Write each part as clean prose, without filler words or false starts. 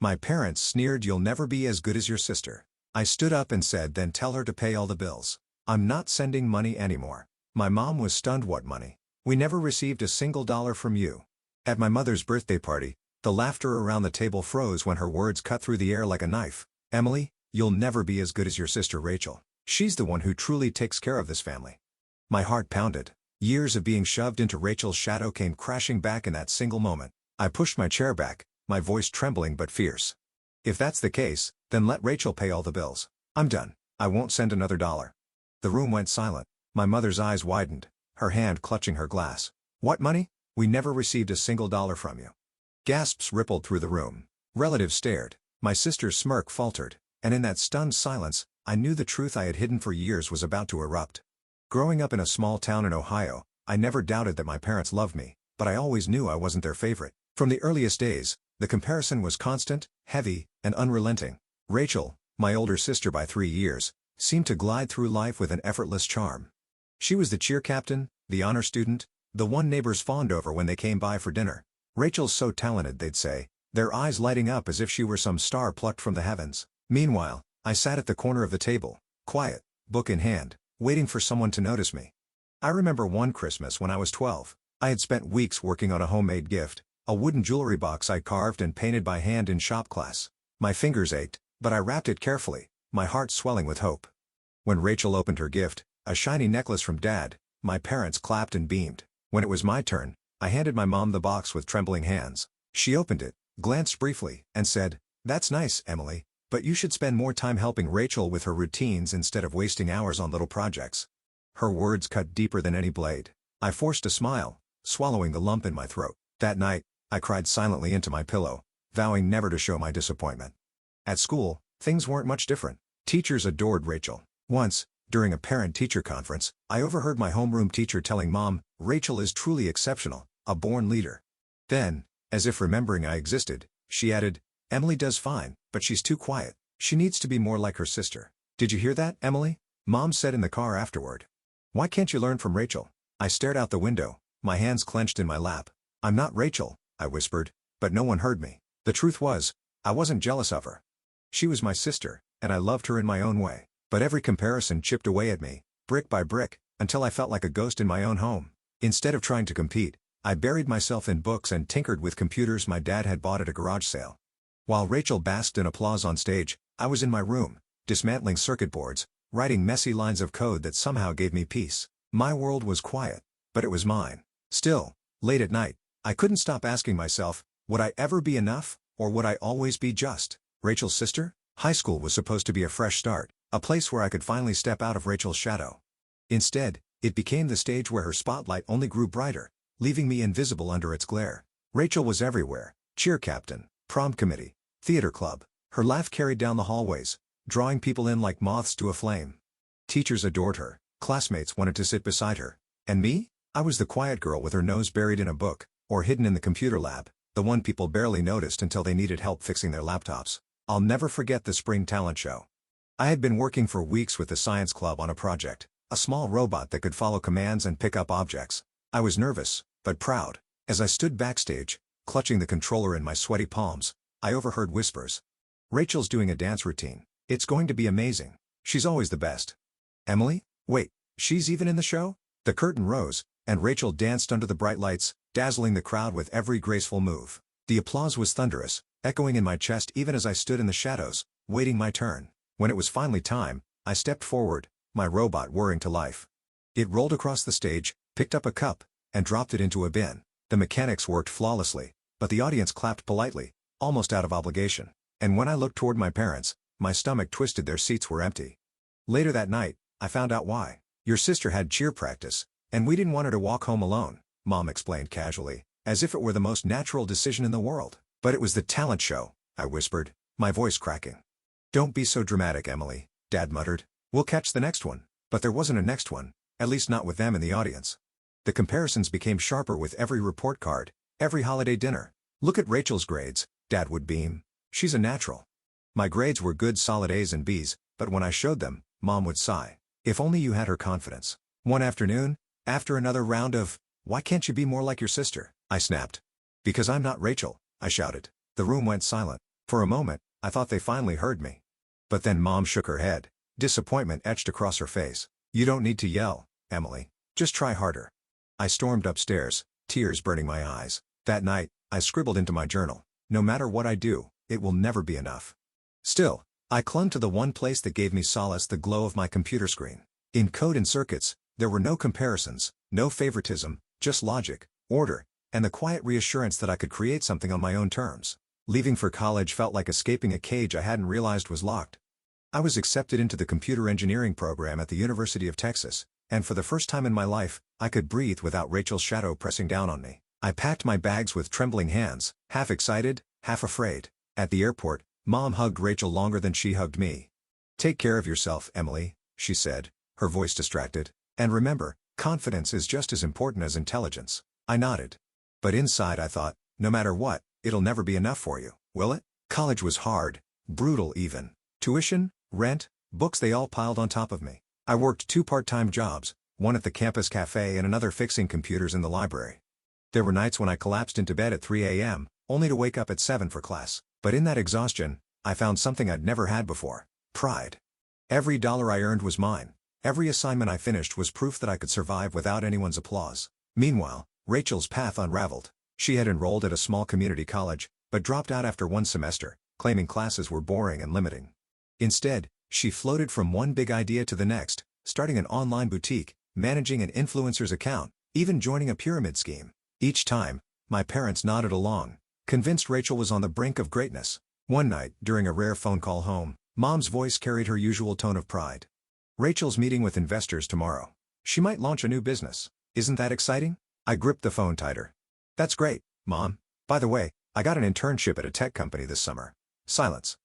My parents sneered, "You'll never be as good as your sister." I stood up and said, "Then tell her to pay all the bills. I'm not sending money anymore." My mom was stunned. "What money? We never received a single dollar from you." At my mother's birthday party, the laughter around the table froze when her words cut through the air like a knife. "Emily, you'll never be as good as your sister Rachel. She's the one who truly takes care of this family." My heart pounded. Years of being shoved into Rachel's shadow came crashing back in that single moment. I pushed my chair back, my voice trembling but fierce. "If that's the case, then let Rachel pay all the bills. I'm done. I won't send another dollar." The room went silent. My mother's eyes widened, her hand clutching her glass. "What money? We never received a single dollar from you." Gasps rippled through the room. Relatives stared. My sister's smirk faltered, and in that stunned silence, I knew the truth I had hidden for years was about to erupt. Growing up in a small town in Ohio, I never doubted that my parents loved me, but I always knew I wasn't their favorite. From the earliest days, the comparison was constant, heavy, and unrelenting. Rachel, my older sister by 3 years, seemed to glide through life with an effortless charm. She was the cheer captain, the honor student, the one neighbors fawned over when they came by for dinner. "Rachel's so talented," they'd say, their eyes lighting up as if she were some star plucked from the heavens. Meanwhile, I sat at the corner of the table, quiet, book in hand, waiting for someone to notice me. I remember one Christmas when I was 12. I had spent weeks working on a homemade gift, a wooden jewelry box I carved and painted by hand in shop class. My fingers ached, but I wrapped it carefully, my heart swelling with hope. When Rachel opened her gift, a shiny necklace from Dad, my parents clapped and beamed. When it was my turn, I handed my mom the box with trembling hands. She opened it, glanced briefly, and said, "That's nice, Emily, but you should spend more time helping Rachel with her routines instead of wasting hours on little projects." Her words cut deeper than any blade. I forced a smile, swallowing the lump in my throat. That night, I cried silently into my pillow, vowing never to show my disappointment. At school, things weren't much different. Teachers adored Rachel. Once, during a parent-teacher conference, I overheard my homeroom teacher telling Mom, "Rachel is truly exceptional, a born leader." Then, as if remembering I existed, she added, "Emily does fine, but she's too quiet. She needs to be more like her sister." "Did you hear that, Emily?" Mom said in the car afterward. "Why can't you learn from Rachel?" I stared out the window, my hands clenched in my lap. "I'm not Rachel," I whispered, but no one heard me. The truth was, I wasn't jealous of her. She was my sister, and I loved her in my own way. But every comparison chipped away at me, brick by brick, until I felt like a ghost in my own home. Instead of trying to compete, I buried myself in books and tinkered with computers my dad had bought at a garage sale. While Rachel basked in applause on stage, I was in my room, dismantling circuit boards, writing messy lines of code that somehow gave me peace. My world was quiet, but it was mine. Still, late at night, I couldn't stop asking myself, would I ever be enough, or would I always be just Rachel's sister? High school was supposed to be a fresh start, a place where I could finally step out of Rachel's shadow. Instead, it became the stage where her spotlight only grew brighter, leaving me invisible under its glare. Rachel was everywhere: cheer captain, prom committee, theater club. Her laugh carried down the hallways, drawing people in like moths to a flame. Teachers adored her, classmates wanted to sit beside her. And me? I was the quiet girl with her nose buried in a book, or hidden in the computer lab, the one people barely noticed until they needed help fixing their laptops. I'll never forget the spring talent show. I had been working for weeks with the science club on a project, a small robot that could follow commands and pick up objects. I was nervous, but proud. As I stood backstage, clutching the controller in my sweaty palms, I overheard whispers. "Rachel's doing a dance routine. It's going to be amazing. She's always the best." "Emily? Wait, she's even in the show?" The curtain rose, and Rachel danced under the bright lights, dazzling the crowd with every graceful move. The applause was thunderous, echoing in my chest even as I stood in the shadows, waiting my turn. When it was finally time, I stepped forward, my robot whirring to life. It rolled across the stage, picked up a cup, and dropped it into a bin. The mechanics worked flawlessly, but the audience clapped politely, almost out of obligation. And when I looked toward my parents, my stomach twisted. Their seats were empty. Later that night, I found out why. "Your sister had cheer practice, and we didn't want her to walk home alone," Mom explained casually, as if it were the most natural decision in the world. "But it was the talent show," I whispered, my voice cracking. "Don't be so dramatic, Emily," Dad muttered. "We'll catch the next one." But there wasn't a next one, at least not with them in the audience. The comparisons became sharper with every report card, every holiday dinner. "Look at Rachel's grades," Dad would beam. "She's a natural." My grades were good, solid A's and B's, but when I showed them, Mom would sigh. "If only you had her confidence." One afternoon, after another round of, "Why can't you be more like your sister?" I snapped. "Because I'm not Rachel," I shouted. The room went silent. For a moment, I thought they finally heard me. But then Mom shook her head. Disappointment etched across her face. "You don't need to yell, Emily. Just try harder." I stormed upstairs, tears burning my eyes. That night, I scribbled into my journal, "No matter what I do, it will never be enough." Still, I clung to the one place that gave me solace: the glow of my computer screen. In code and circuits, there were no comparisons, no favoritism, just logic, order, and the quiet reassurance that I could create something on my own terms. Leaving for college felt like escaping a cage I hadn't realized was locked. I was accepted into the computer engineering program at the University of Texas, and for the first time in my life, I could breathe without Rachel's shadow pressing down on me. I packed my bags with trembling hands, half excited, half afraid. At the airport, Mom hugged Rachel longer than she hugged me. "Take care of yourself, Emily," she said, her voice distracted. "And remember, confidence is just as important as intelligence." I nodded. But inside I thought, no matter what, it'll never be enough for you, will it? College was hard, brutal even. Tuition, rent, books, they all piled on top of me. I worked 2 part-time jobs, one at the campus cafe and another fixing computers in the library. There were nights when I collapsed into bed at 3 a.m., only to wake up at 7 for class. But in that exhaustion, I found something I'd never had before: pride. Every dollar I earned was mine. Every assignment I finished was proof that I could survive without anyone's applause. Meanwhile, Rachel's path unraveled. She had enrolled at a small community college, but dropped out after 1 semester, claiming classes were boring and limiting. Instead, she floated from one big idea to the next, starting an online boutique, managing an influencer's account, even joining a pyramid scheme. Each time, my parents nodded along, convinced Rachel was on the brink of greatness. One night, during a rare phone call home, Mom's voice carried her usual tone of pride. "Rachel's meeting with investors tomorrow. She might launch a new business. Isn't that exciting?" I gripped the phone tighter. "That's great, Mom. By the way, I got an internship at a tech company this summer." Silence.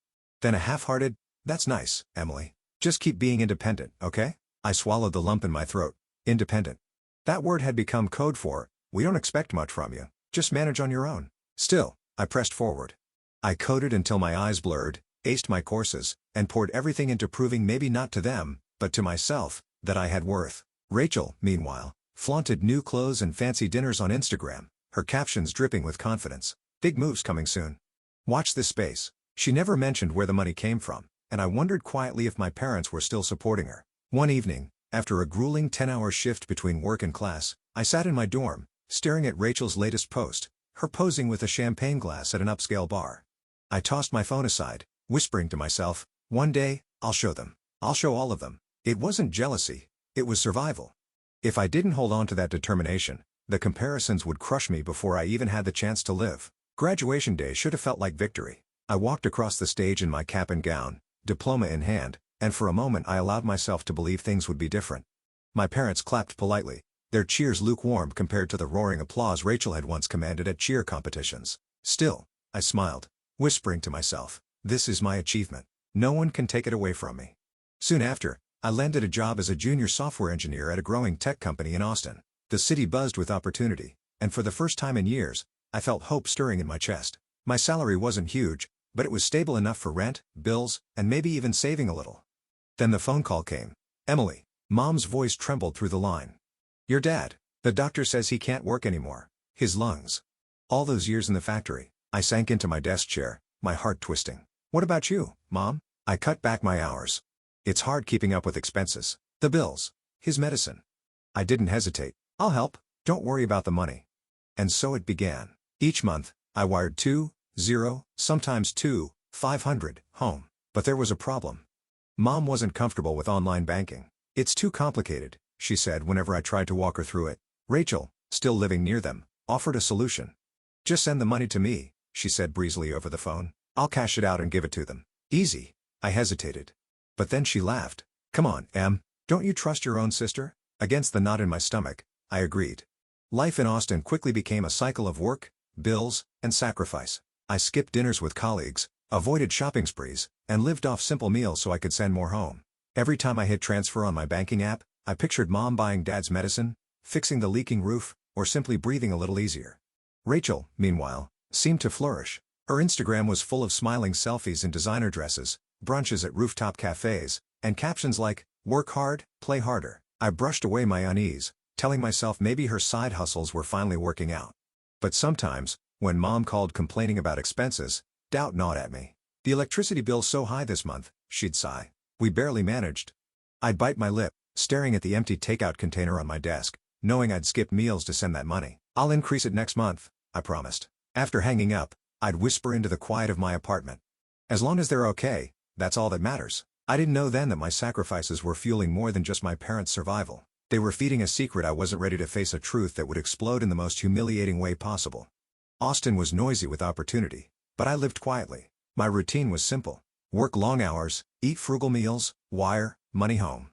Then a half-hearted, "That's nice, Emily. Just keep being independent, okay?" I swallowed the lump in my throat. Independent. That word had become code for, "We don't expect much from you. Just manage on your own." Still, I pressed forward. I coded until my eyes blurred, aced my courses, and poured everything into proving, maybe not to them, but to myself, that I had worth. Rachel, meanwhile, flaunted new clothes and fancy dinners on Instagram, her captions dripping with confidence. "Big moves coming soon. Watch this space." She never mentioned where the money came from, and I wondered quietly if my parents were still supporting her. One evening, after a grueling 10-hour shift between work and class, I sat in my dorm, staring at Rachel's latest post, her posing with a champagne glass at an upscale bar. I tossed my phone aside, whispering to myself, "One day, I'll show them. I'll show all of them." It wasn't jealousy, it was survival. If I didn't hold on to that determination, the comparisons would crush me before I even had the chance to live. Graduation day should have felt like victory. I walked across the stage in my cap and gown, diploma in hand, and for a moment I allowed myself to believe things would be different. My parents clapped politely, their cheers lukewarm compared to the roaring applause Rachel had once commanded at cheer competitions. Still, I smiled, whispering to myself, "This is my achievement. No one can take it away from me." Soon after, I landed a job as a junior software engineer at a growing tech company in Austin. The city buzzed with opportunity, and for the first time in years, I felt hope stirring in my chest. My salary wasn't huge, but it was stable enough for rent, bills, and maybe even saving a little. Then the phone call came. "Emily." Mom's voice trembled through the line. "Your dad. The doctor says he can't work anymore. His lungs." All those years in the factory, I sank into my desk chair, my heart twisting. "What about you, Mom?" I cut back my hours. "It's hard keeping up with expenses. The bills. His medicine." I didn't hesitate. "I'll help. Don't worry about the money." And so it began. Each month, I wired 2, 0, sometimes 2, 500, home. But there was a problem. Mom wasn't comfortable with online banking. "It's too complicated," she said whenever I tried to walk her through it. Rachel, still living near them, offered a solution. "Just send the money to me," she said breezily over the phone. "I'll cash it out and give it to them." Easy. I hesitated. But then she laughed. "Come on, Em. Don't you trust your own sister?" Against the knot in my stomach, I agreed. Life in Austin quickly became a cycle of work, bills, and sacrifice. I skipped dinners with colleagues, avoided shopping sprees, and lived off simple meals so I could send more home. Every time I hit transfer on my banking app, I pictured Mom buying Dad's medicine, fixing the leaking roof, or simply breathing a little easier. Rachel, meanwhile, seemed to flourish. Her Instagram was full of smiling selfies in designer dresses, brunches at rooftop cafes, and captions like, "Work hard, play harder." I brushed away my unease, telling myself maybe her side hustles were finally working out. But sometimes, when Mom called complaining about expenses, Doubt gnawed at me. The electricity bill's so high this month, she'd sigh. We barely managed. I'd bite my lip, staring at the empty takeout container on my desk, knowing I'd skip meals to send that money. I'll increase it next month, I promised. After hanging up, I'd whisper into the quiet of my apartment. As long as they're okay, that's all that matters. I didn't know then that my sacrifices were fueling more than just my parents' survival. They were feeding a secret I wasn't ready to face, a truth that would explode in the most humiliating way possible. Austin was noisy with opportunity, but I lived quietly. My routine was simple. Work long hours, eat frugal meals, wire money home.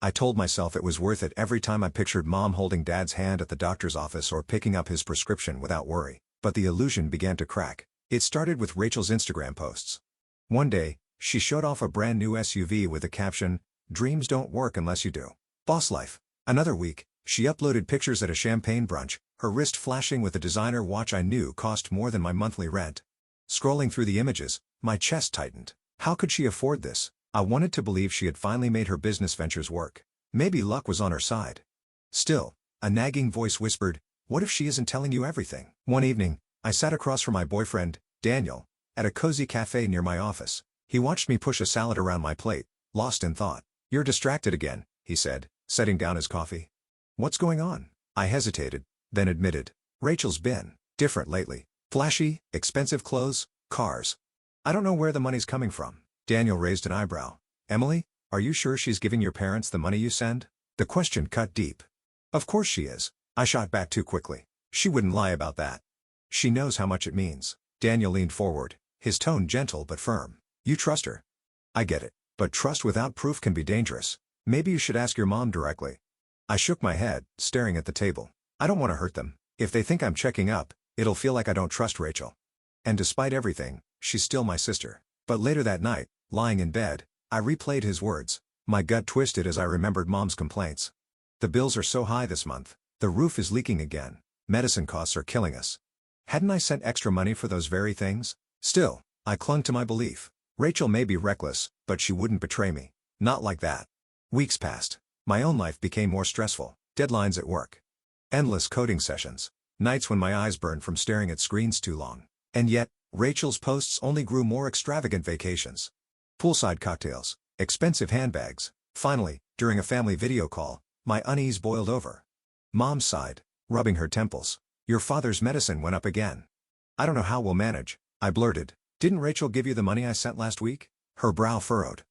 I told myself it was worth it every time I pictured Mom holding Dad's hand at the doctor's office or picking up his prescription without worry. But the illusion began to crack. It started with Rachel's Instagram posts. One day, she showed off a brand new SUV with the caption, "Dreams don't work unless you do. Boss life." Another week, she uploaded pictures at a champagne brunch, her wrist flashing with a designer watch I knew cost more than my monthly rent. Scrolling through the images, my chest tightened. How could she afford this? I wanted to believe she had finally made her business ventures work. Maybe luck was on her side. Still, a nagging voice whispered, "What if she isn't telling you everything?" One evening, I sat across from my boyfriend, Daniel, at a cozy cafe near my office. He watched me push a salad around my plate, lost in thought. "You're distracted again," he said, setting down his coffee. "What's going on?" I hesitated, then admitted, "Rachel's been different lately. Flashy, expensive clothes, cars. I don't know where the money's coming from." Daniel raised an eyebrow. "Emily, are you sure she's giving your parents the money you send?" The question cut deep. "Of course she is," I shot back too quickly. "She wouldn't lie about that. She knows how much it means." Daniel leaned forward, his tone gentle but firm. "You trust her." "I get it, but trust without proof can be dangerous. Maybe you should ask your mom directly." I shook my head, staring at the table. "I don't want to hurt them. If they think I'm checking up, it'll feel like I don't trust Rachel. And despite everything, she's still my sister." But later that night, lying in bed, I replayed his words. My gut twisted as I remembered Mom's complaints. "The bills are so high this month. The roof is leaking again. Medicine costs are killing us." Hadn't I sent extra money for those very things? Still, I clung to my belief. Rachel may be reckless, but she wouldn't betray me. Not like that. Weeks passed. My own life became more stressful. Deadlines at work. Endless coding sessions. Nights when my eyes burned from staring at screens too long. And yet, Rachel's posts only grew more extravagant: vacations, poolside cocktails, expensive handbags. Finally, during a family video call, my unease boiled over. Mom sighed, rubbing her temples. "Your father's medicine went up again." "I don't know how we'll manage," I blurted. "Didn't Rachel give you the money I sent last week?" Her brow furrowed.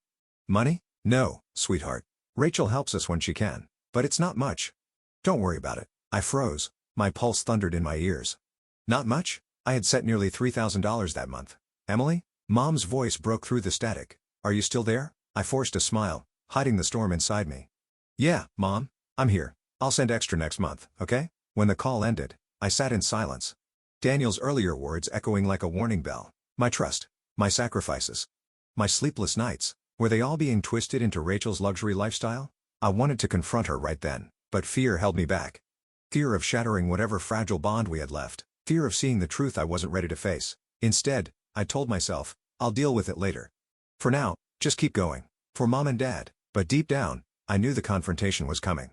"Money? No, sweetheart. Rachel helps us when she can, but it's not much." "Don't worry about it." I froze, my pulse thundered in my ears. "Not much?" I had set nearly $3,000 that month. "Emily?" Mom's voice broke through the static. "Are you still there?" I forced a smile, hiding the storm inside me. "Yeah, Mom, I'm here. I'll send extra next month, okay?" When the call ended, I sat in silence. Daniel's earlier words echoing like a warning bell. My trust, my sacrifices, my sleepless nights, were they all being twisted into Rachel's luxury lifestyle? I wanted to confront her right then, but fear held me back. Fear of shattering whatever fragile bond we had left. Fear of seeing the truth I wasn't ready to face. Instead, I told myself, I'll deal with it later. For now, just keep going. For Mom and Dad. But deep down, I knew the confrontation was coming.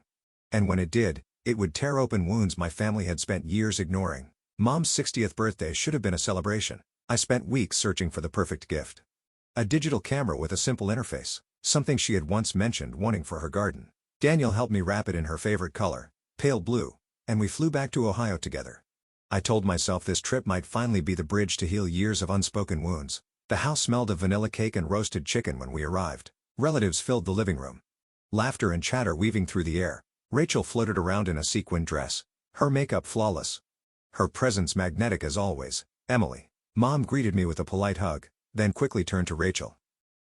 And when it did, it would tear open wounds my family had spent years ignoring. Mom's 60th birthday should have been a celebration. I spent weeks searching for the perfect gift. A digital camera with a simple interface, something she had once mentioned wanting for her garden. Daniel helped me wrap it in her favorite color, pale blue, and we flew back to Ohio together. I told myself this trip might finally be the bridge to heal years of unspoken wounds. The house smelled of vanilla cake and roasted chicken when we arrived. Relatives filled the living room. Laughter and chatter weaving through the air. Rachel floated around in a sequin dress, her makeup flawless. Her presence magnetic as always. "Emily." Mom greeted me with a polite hug, then quickly turned to Rachel.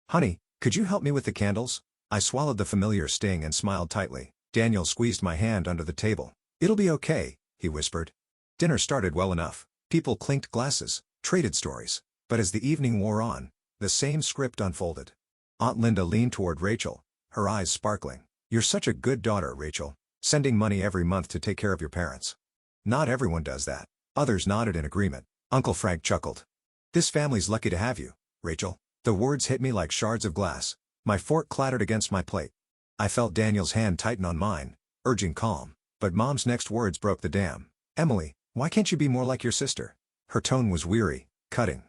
"Honey, could you help me with the candles?" I swallowed the familiar sting and smiled tightly. Daniel squeezed my hand under the table. "It'll be okay," he whispered. Dinner started well enough. People clinked glasses, traded stories. But as the evening wore on, the same script unfolded. Aunt Linda leaned toward Rachel, her eyes sparkling. "You're such a good daughter, Rachel, sending money every month to take care of your parents." "Not everyone does that." Others nodded in agreement. Uncle Frank chuckled. "This family's lucky to have you, Rachel." The words hit me like shards of glass. My fork clattered against my plate. I felt Daniel's hand tighten on mine, urging calm. But Mom's next words broke the dam. "Emily, why can't you be more like your sister?" Her tone was weary, cutting.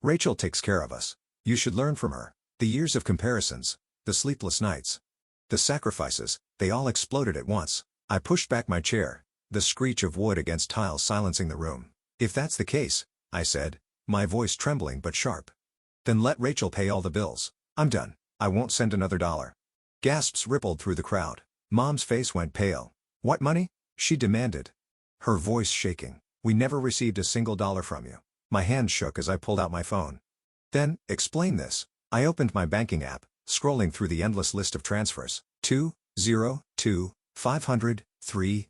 Rachel takes care of us. You should learn from her. The years of comparisons, the sleepless nights, the sacrifices, they all exploded at once. I pushed back my chair, the screech of wood against tiles silencing the room. If that's the case, I said, my voice trembling but sharp, then let Rachel pay all the bills. I'm done. I won't send another dollar. Gasps rippled through the crowd. Mom's face went pale. What money? She demanded, her voice shaking. We never received a single dollar from you. My hand shook as I pulled out my phone. Then, explain this. I opened my banking app, scrolling through the endless list of transfers. 202 500 30.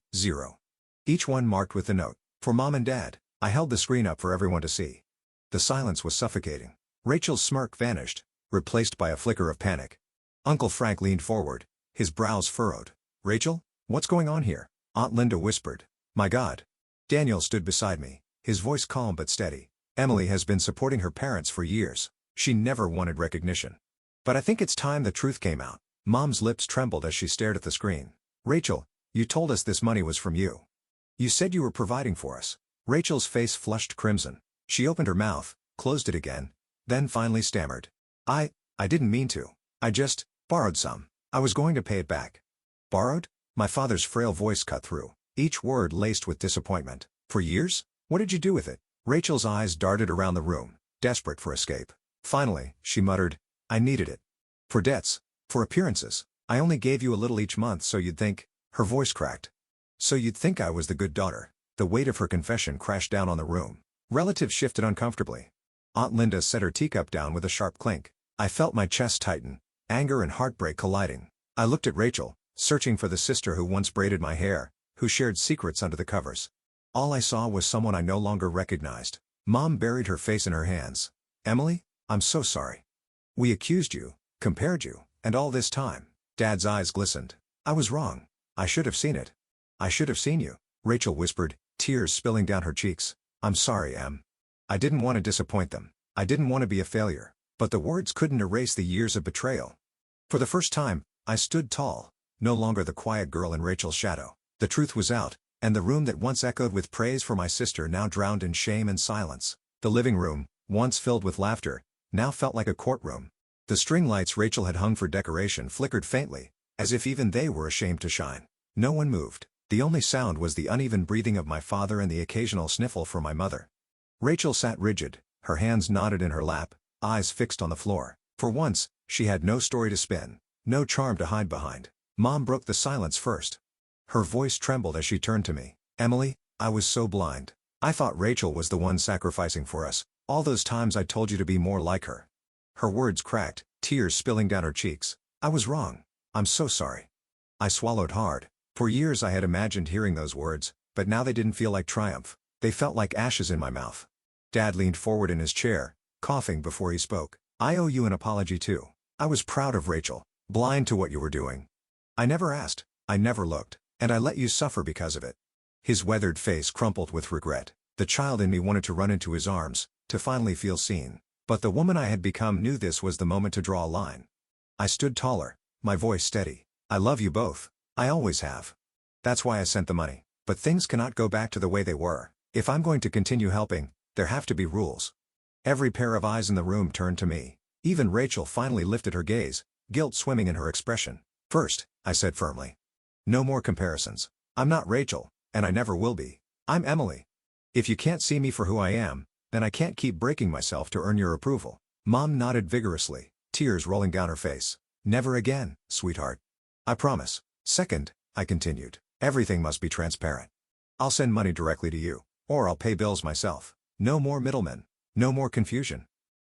Each one marked with the note, for Mom and Dad. I held the screen up for everyone to see. The silence was suffocating. Rachel's smirk vanished, replaced by a flicker of panic. Uncle Frank leaned forward, his brows furrowed. Rachel, what's going on here? Aunt Linda whispered. My God. Daniel stood beside me, his voice calm but steady. Emily has been supporting her parents for years. She never wanted recognition. But I think it's time the truth came out. Mom's lips trembled as she stared at the screen. Rachel, you told us this money was from you. You said you were providing for us. Rachel's face flushed crimson. She opened her mouth, closed it again, then finally stammered. I didn't mean to. I just borrowed some. I was going to pay it back. Borrowed? My father's frail voice cut through, each word laced with disappointment. For years? What did you do with it? Rachel's eyes darted around the room, desperate for escape. Finally, she muttered, I needed it. For debts. For appearances. I only gave you a little each month so you'd think. Her voice cracked. So you'd think I was the good daughter. The weight of her confession crashed down on the room. Relatives shifted uncomfortably. Aunt Linda set her teacup down with a sharp clink. I felt my chest tighten, anger and heartbreak colliding. I looked at Rachel, searching for the sister who once braided my hair, who shared secrets under the covers. All I saw was someone I no longer recognized. Mom buried her face in her hands. Emily, I'm so sorry. We accused you, compared you, and all this time. Dad's eyes glistened. I was wrong. I should have seen it. I should have seen you, Rachel whispered, tears spilling down her cheeks. I'm sorry, Em. I didn't want to disappoint them. I didn't want to be a failure. But the words couldn't erase the years of betrayal. For the first time, I stood tall, no longer the quiet girl in Rachel's shadow. The truth was out, and the room that once echoed with praise for my sister now drowned in shame and silence. The living room, once filled with laughter, now felt like a courtroom. The string lights Rachel had hung for decoration flickered faintly, as if even they were ashamed to shine. No one moved. The only sound was the uneven breathing of my father and the occasional sniffle from my mother. Rachel sat rigid, her hands knotted in her lap, eyes fixed on the floor. For once, she had no story to spin, no charm to hide behind. Mom broke the silence first. Her voice trembled as she turned to me. Emily, I was so blind. I thought Rachel was the one sacrificing for us, all those times I told you to be more like her. Her words cracked, tears spilling down her cheeks. I was wrong. I'm so sorry. I swallowed hard. For years I had imagined hearing those words, but now they didn't feel like triumph. They felt like ashes in my mouth. Dad leaned forward in his chair, coughing before he spoke. I owe you an apology too. I was proud of Rachel, blind to what you were doing. I never asked, I never looked, and I let you suffer because of it. His weathered face crumpled with regret. The child in me wanted to run into his arms, to finally feel seen. But the woman I had become knew this was the moment to draw a line. I stood taller, my voice steady. I love you both. I always have. That's why I sent the money. But things cannot go back to the way they were. If I'm going to continue helping, there have to be rules. Every pair of eyes in the room turned to me. Even Rachel finally lifted her gaze, guilt swimming in her expression. First, I said firmly. No more comparisons. I'm not Rachel, and I never will be. I'm Emily. If you can't see me for who I am, then I can't keep breaking myself to earn your approval. Mom nodded vigorously, tears rolling down her face. Never again, sweetheart. I promise. Second, I continued, everything must be transparent. I'll send money directly to you, or I'll pay bills myself. No more middlemen. No more confusion.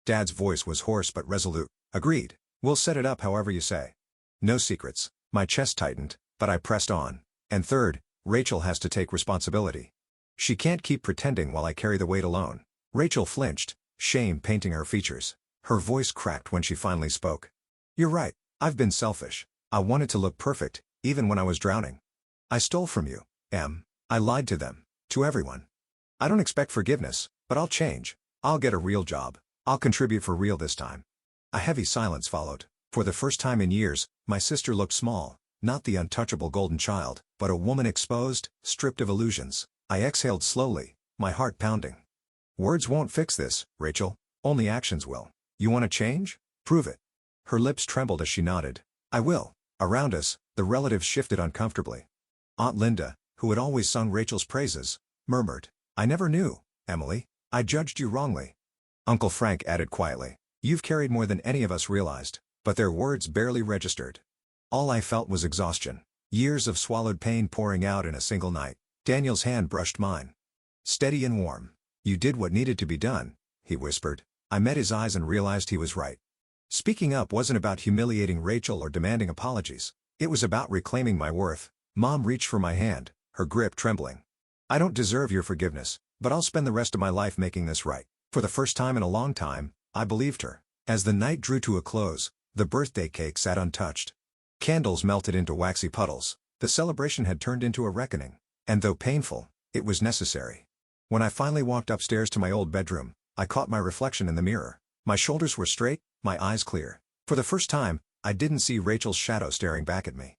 Dad's voice was hoarse but resolute. Agreed. We'll set it up however you say. No secrets. My chest tightened, but I pressed on. And third, Rachel has to take responsibility. She can't keep pretending while I carry the weight alone. Rachel flinched, shame painting her features. Her voice cracked when she finally spoke. You're right. I've been selfish. I wanted to look perfect, even when I was drowning. I stole from you, Em. I lied to them, to everyone. I don't expect forgiveness, but I'll change. I'll get a real job. I'll contribute for real this time. A heavy silence followed. For the first time in years, my sister looked small, not the untouchable golden child, but a woman exposed, stripped of illusions. I exhaled slowly, my heart pounding. Words won't fix this, Rachel. Only actions will. You want to change? Prove it. Her lips trembled as she nodded. I will. Around us, the relatives shifted uncomfortably. Aunt Linda, who had always sung Rachel's praises, murmured, I never knew, Emily. I judged you wrongly. Uncle Frank added quietly, You've carried more than any of us realized, but their words barely registered. All I felt was exhaustion. Years of swallowed pain pouring out in a single night. Daniel's hand brushed mine. Steady and warm. You did what needed to be done, he whispered. I met his eyes and realized he was right. Speaking up wasn't about humiliating Rachel or demanding apologies. It was about reclaiming my worth. Mom reached for my hand, her grip trembling. I don't deserve your forgiveness, but I'll spend the rest of my life making this right. For the first time in a long time, I believed her. As the night drew to a close, the birthday cake sat untouched. Candles melted into waxy puddles. The celebration had turned into a reckoning. And though painful, it was necessary. When I finally walked upstairs to my old bedroom, I caught my reflection in the mirror. My shoulders were straight, my eyes clear. For the first time, I didn't see Rachel's shadow staring back at me.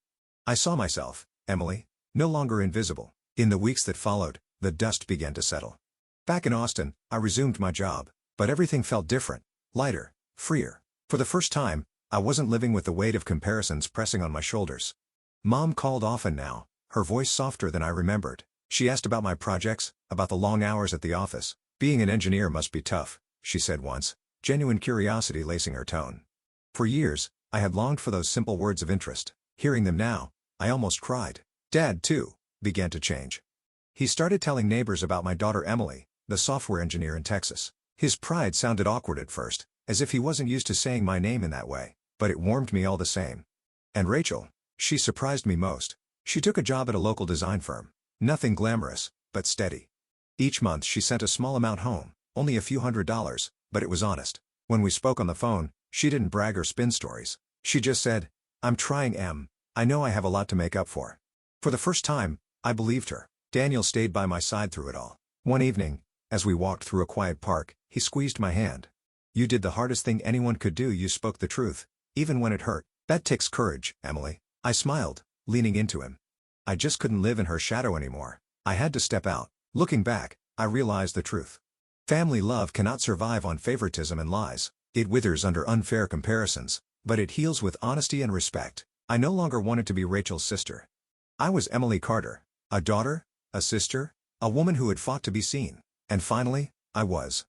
I saw myself, Emily, no longer invisible. In the weeks that followed, the dust began to settle. Back in Austin, I resumed my job, but everything felt different, lighter, freer. For the first time, I wasn't living with the weight of comparisons pressing on my shoulders. Mom called often now, her voice softer than I remembered. She asked about my projects, about the long hours at the office. Being an engineer must be tough, she said once, genuine curiosity lacing her tone. For years, I had longed for those simple words of interest. Hearing them now, I almost cried. Dad, too, began to change. He started telling neighbors about my daughter Emily, the software engineer in Texas. His pride sounded awkward at first, as if he wasn't used to saying my name in that way, but it warmed me all the same. And Rachel, she surprised me most. She took a job at a local design firm. Nothing glamorous, but steady. Each month she sent a small amount home, only a few $100s, but it was honest. When we spoke on the phone, she didn't brag or spin stories. She just said, I'm trying, Em. I know I have a lot to make up for. For the first time, I believed her. Daniel stayed by my side through it all. One evening, as we walked through a quiet park, he squeezed my hand. You did the hardest thing anyone could do. You spoke the truth, even when it hurt. That takes courage, Emily. I smiled, leaning into him. I just couldn't live in her shadow anymore. I had to step out. Looking back, I realized the truth. Family love cannot survive on favoritism and lies. It withers under unfair comparisons, but it heals with honesty and respect. I no longer wanted to be Rachel's sister. I was Emily Carter, a daughter, a sister, a woman who had fought to be seen. And finally, I was.